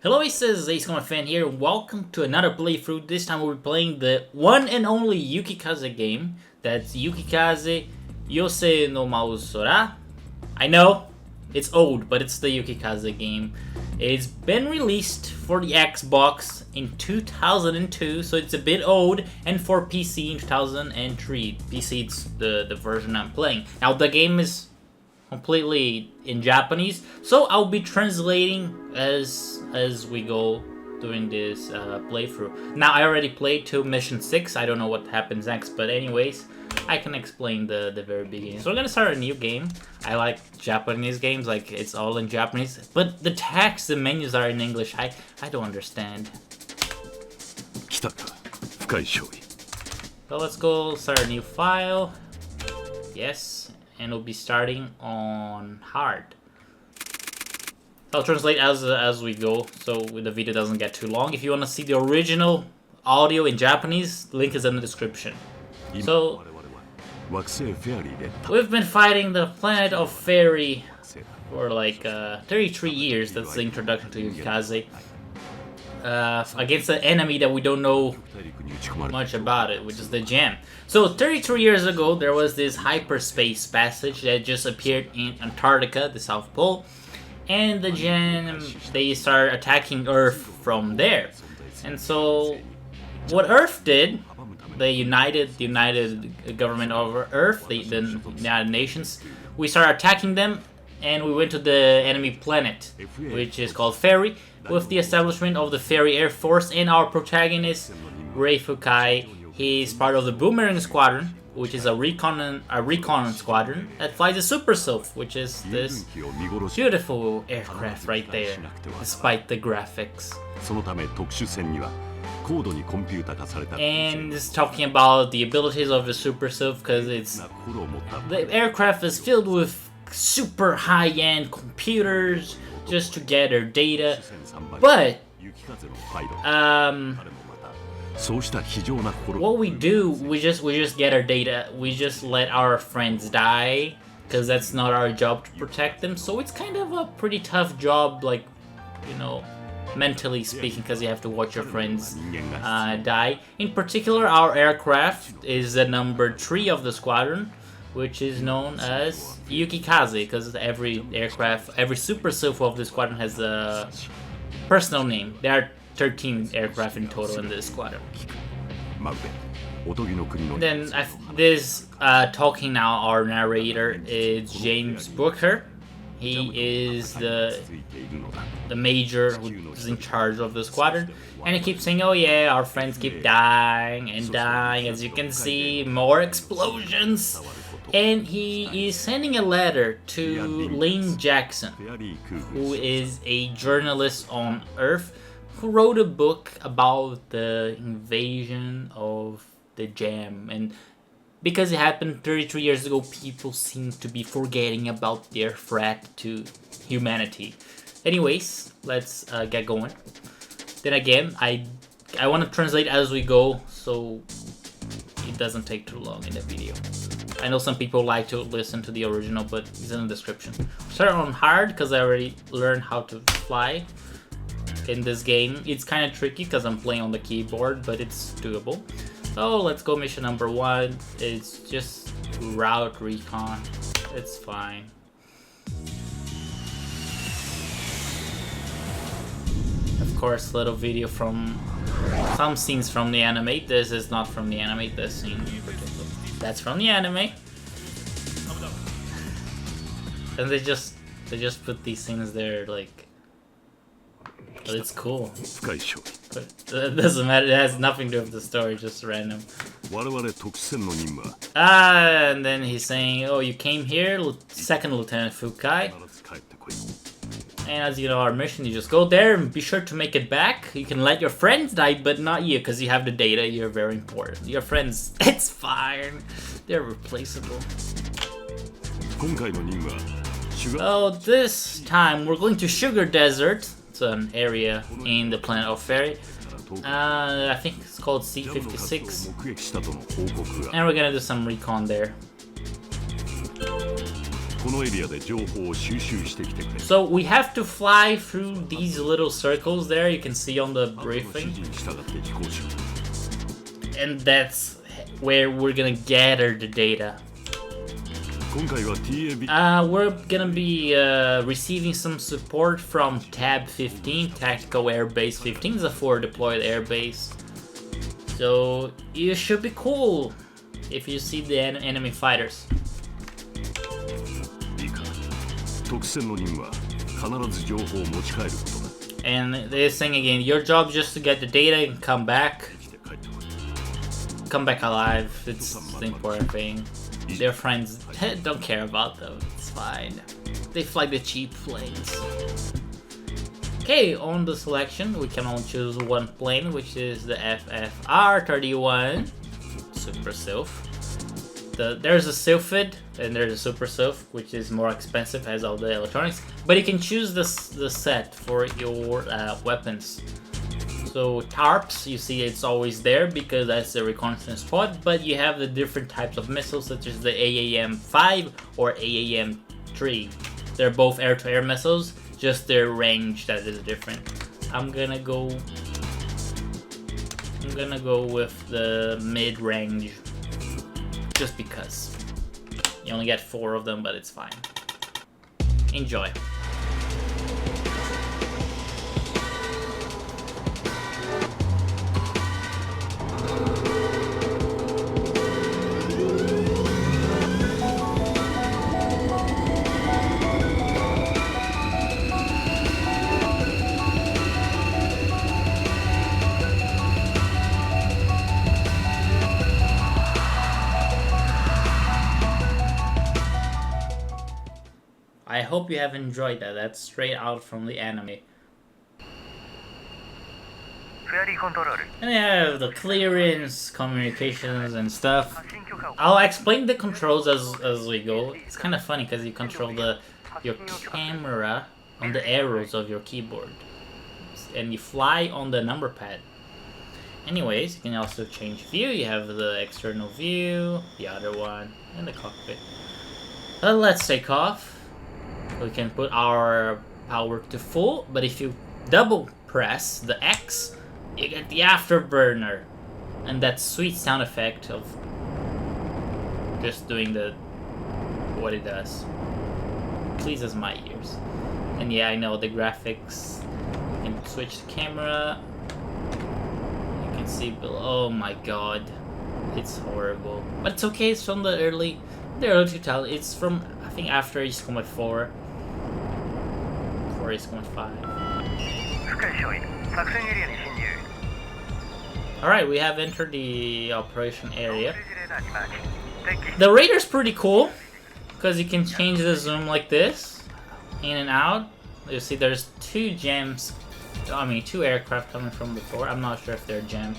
Hello, it says Ace fan here. Welcome to another playthrough. This time we'll be playing the one and only Yukikaze game. That's Yukikaze Yousei no Sora. I know, it's old, but it's the Yukikaze game. It's been released for the Xbox in 2002, so it's a bit old, and for PC in 2003. PC, it's the version I'm playing. Now, the game is completely in Japanese, so I'll be translating as we go during this playthrough. Now, I already played to mission 6. I don't know what happens next, but anyways, I can explain the very beginning. So we're gonna start a new game. I like Japanese games, like it's all in Japanese, but the text, the menus are in English. I don't understand. So let's go start a new file. Yes, and we'll be starting on hard. I'll translate as we go, so the video doesn't get too long. If you want to see the original audio in Japanese, link is in the description. So, we've been fighting the planet of Fairy for like 33 years. That's the introduction to Yukikaze. Against an enemy that we don't know much about it, which is the gem. So 33 years ago, there was this hyperspace passage that just appeared in Antarctica, the South Pole, and the gem, they started attacking Earth from there. And so what Earth did, the United Government of Earth, the United Nations, we started attacking them, and we went to the enemy planet, which is called Fairy, with the establishment of the Fairy Air Force, and our protagonist, Fukai. He's part of the Boomerang Squadron, which is a recon squadron that flies a Super Sylph, which is this beautiful aircraft right there, despite the graphics. And it's talking about the abilities of the Super Sylph, because the aircraft is filled with super high-end computers just to gather data, but what we do, we just get our data, we just let our friends die, because that's not our job to protect them. So it's kind of a pretty tough job, like, you know, mentally speaking, because you have to watch your friends die. In particular, our aircraft is the number 3 of the squadron, which is known as Yukikaze, because every aircraft, every Super Sylph of the squadron has a personal name. There are 13 aircraft in total in this squadron. Then this talking now, our narrator is James Booker. He is the major who's in charge of the squadron, and he keeps saying, "Oh yeah, our friends keep dying and dying. As you can see, more explosions." And he is sending a letter to Lane Jackson, who is a journalist on Earth, who wrote a book about the invasion of the gem. And because it happened 33 years ago, people seem to be forgetting about their threat to humanity. Anyways, let's get going. Then again, I want to translate as we go, so it doesn't take too long in the video. I know some people like to listen to the original, but it's in the description. Start on hard, because I already learned how to fly in this game. It's kind of tricky because I'm playing on the keyboard, but it's doable. So let's go mission number 1. It's just route recon. It's fine. Of course, little video from some scenes from the anime. This is not from the anime, this scene in particular. That's from the anime. And they just put these things there, like, but it's cool. But it doesn't matter, it has nothing to do with the story, just random. And then he's saying, "Oh, you came here, Second Lieutenant Fukai. And as you know, our mission, you just go there and be sure to make it back. You can let your friends die, but not you, because you have the data. You're very important. Your friends, it's fine. They're replaceable." So this time, we're going to Sugar Desert. It's an area in the planet of Fairy. I think it's called C56. And we're gonna do some recon there. So we have to fly through these little circles there, you can see on the briefing. And that's where we're gonna gather the data. We're gonna be receiving some support from Tab 15, Tactical Airbase 15, is a forward deployed airbase. So it should be cool if you see the enemy fighters. And they're saying again, your job is just to get the data and come back. Come back alive, it's the important thing. Their friends don't care about them, it's fine. They fly the cheap planes. Okay, on the selection, we can only choose one plane, which is the FFR-31 Super Sylph. There's a Sylphid and there's a Super Sylph, which is more expensive, has all the electronics. But you can choose the set for your weapons. So tarps, you see it's always there because that's the reconnaissance spot, but you have the different types of missiles such as the AAM-5 or AAM-3. They're both air-to-air missiles, just their range that is different. I'm gonna go with the mid-range just because. You only get 4 of them, but it's fine. Enjoy. I hope you have enjoyed that. That's straight out from the anime. And they have the clearance, communications, and stuff. I'll explain the controls as we go. It's kind of funny because you control your camera on the arrows of your keyboard, and you fly on the number pad. Anyways, you can also change view. You have the external view, the other one, and the cockpit. But let's take off. We can put our power to full, but if you double press the X, you get the afterburner. And that sweet sound effect of just doing what it does. Pleases my ears. And yeah, I know the graphics. You can switch the camera. You can see below. Oh my god. It's horrible. But it's okay, it's from the early 2000s. It's from, I think, after Ace Combat 4. Or Ace Combat 5. Alright, we have entered the operation area. The radar's pretty cool, because you can change the zoom like this, in and out. You see there's 2 aircraft coming from before. I'm not sure if they're jammed.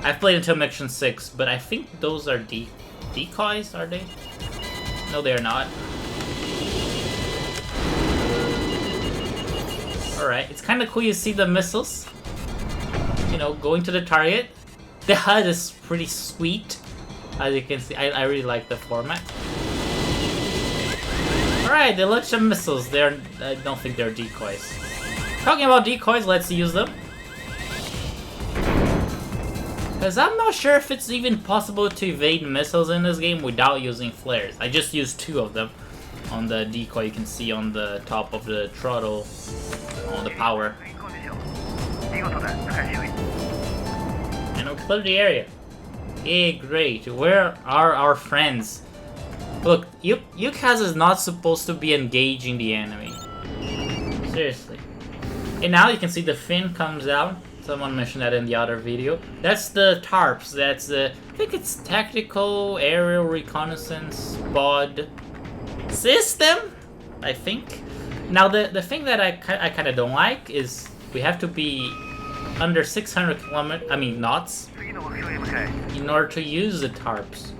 I've played until Mission 6, but I think those are decoys, are they? No, they're not. Alright, it's kind of cool. You see the missiles, you know, going to the target. The HUD is pretty sweet, as you can see. I really like the format. Alright, they launched some missiles. I don't think they're decoys. Talking about decoys, let's use them. Because I'm not sure if it's even possible to evade missiles in this game without using flares. I just used 2 of them on the decoy. You can see on the top of the throttle, on the power. And we cleared the area. Hey, great. Where are our friends? Look, Yukikaze is not supposed to be engaging the enemy. Seriously. And now you can see the fin comes out. Someone mentioned that in the other video. That's the tarps. That's the, I think it's Tactical Aerial Reconnaissance Pod System, I think. Now the thing that I kind of don't like is we have to be under 600 knots in order to use the tarps,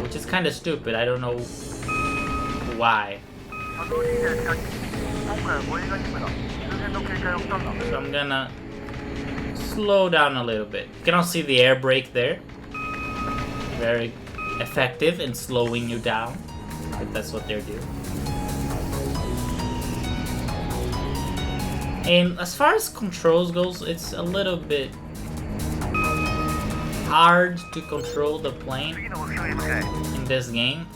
which is kind of stupid. I don't know why. So I'm gonna slow down a little bit. You can also see the air brake there. Very effective in slowing you down. But that's what they're doing. And as far as controls goes, it's a little bit hard to control the plane in this game.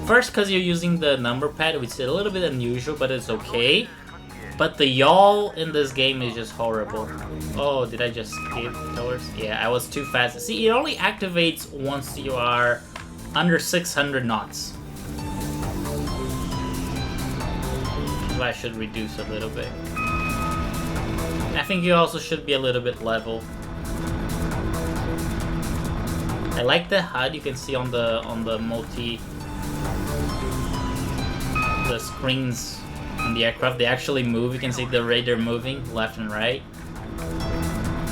First, because you're using the number pad, which is a little bit unusual, but it's okay. But the yaw in this game is just horrible. Oh, did I just skip towards? Yeah, I was too fast. See, it only activates once you are under 600 knots. So I should reduce a little bit. I think you also should be a little bit level. I like the HUD you can see on the the screens on the aircraft. They actually move. You can see the radar moving left and right,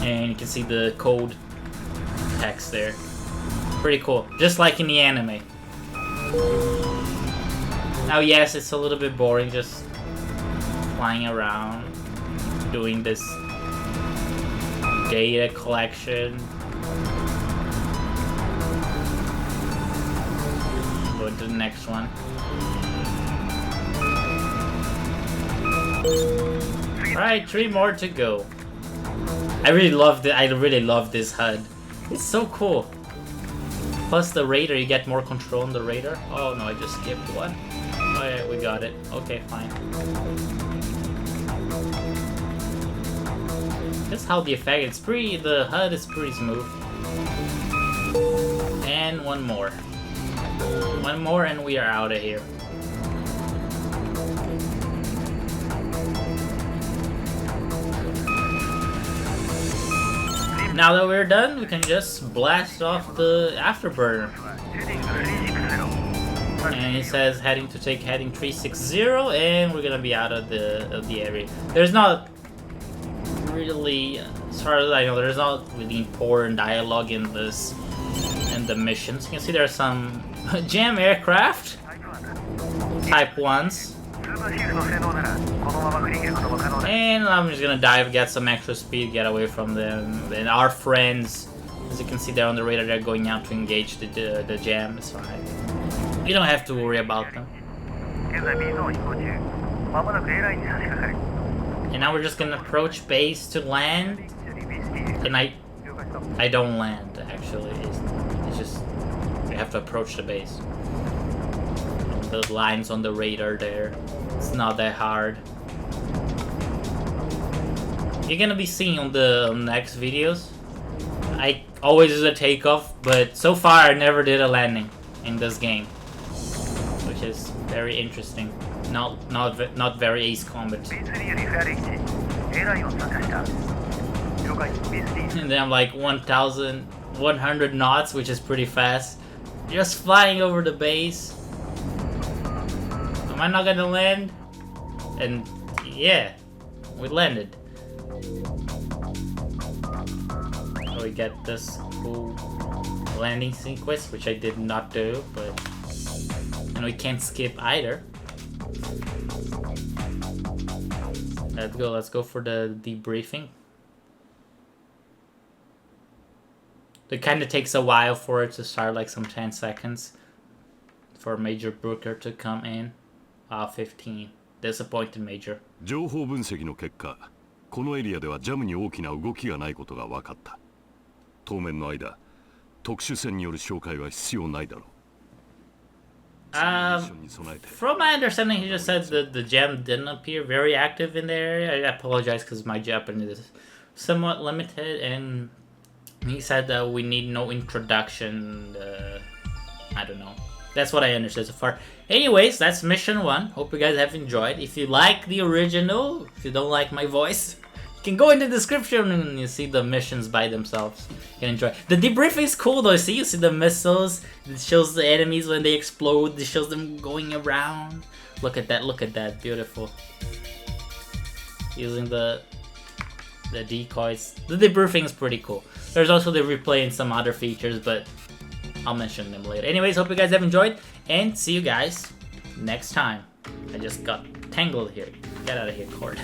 and you can see the code text there. Pretty cool, just like in the anime. Now, yes, it's a little bit boring just flying around, doing this data collection. Go to the next one. Alright, 3 more to go. I really love this HUD. It's so cool. Plus the radar, you get more control on the radar. Oh no, I just skipped one. Oh yeah, we got it. Okay, fine. That's how the effect, the HUD is pretty smooth. And one more. One more and we are out of here. Now that we're done, we can just blast off the afterburner. And it says heading 360, and we're gonna be out of the area. There's not really, as far as I know, there's not really important dialogue in the missions. You can see there's some jam aircraft, Type 1s. And I'm just gonna dive, get some extra speed, get away from them. And our friends, as you can see there on the radar, they're going out to engage the jam. It's fine. You don't have to worry about them. And now we're just gonna approach base to land. And I don't land, actually. It's just, you have to approach the base. The lines on the radar there. It's not that hard. You're gonna be seeing on the next videos. I always do a takeoff, but so far I never did a landing in this game, which is very interesting. Not very Ace Combat. And then I'm like 1,100 knots, which is pretty fast. Just flying over the base. Am I not gonna land? And yeah, we landed. So we get this cool landing sequence, which I did not do, but and we can't skip either. Let's go for the debriefing. It kind of takes a while for it to start, like some 10 seconds for Major Brooker to come in. 15. Disappointed, Major. 情報分析の結果、このエリアではジャムに大きな動きがないことが分かった。当面の間、特殊戦による紹介は必要ないだろう。From my understanding, he just said that the gem didn't appear very active in the area. I apologize because my Japanese is somewhat limited, and he said that we need no introduction. I don't know. That's what I understood so far. Anyways, that's mission 1. Hope you guys have enjoyed. If you like the original, if you don't like my voice, you can go in the description and you see the missions by themselves. You can enjoy. The debriefing is cool though. See, you see the missiles. It shows the enemies when they explode. It shows them going around. Look at that. Look at that. Beautiful. Using the decoys. The debriefing is pretty cool. There's also the replay and some other features, but I'll mention them later. Anyways, hope you guys have enjoyed, and see you guys next time. I just got tangled here. Get out of here, cord.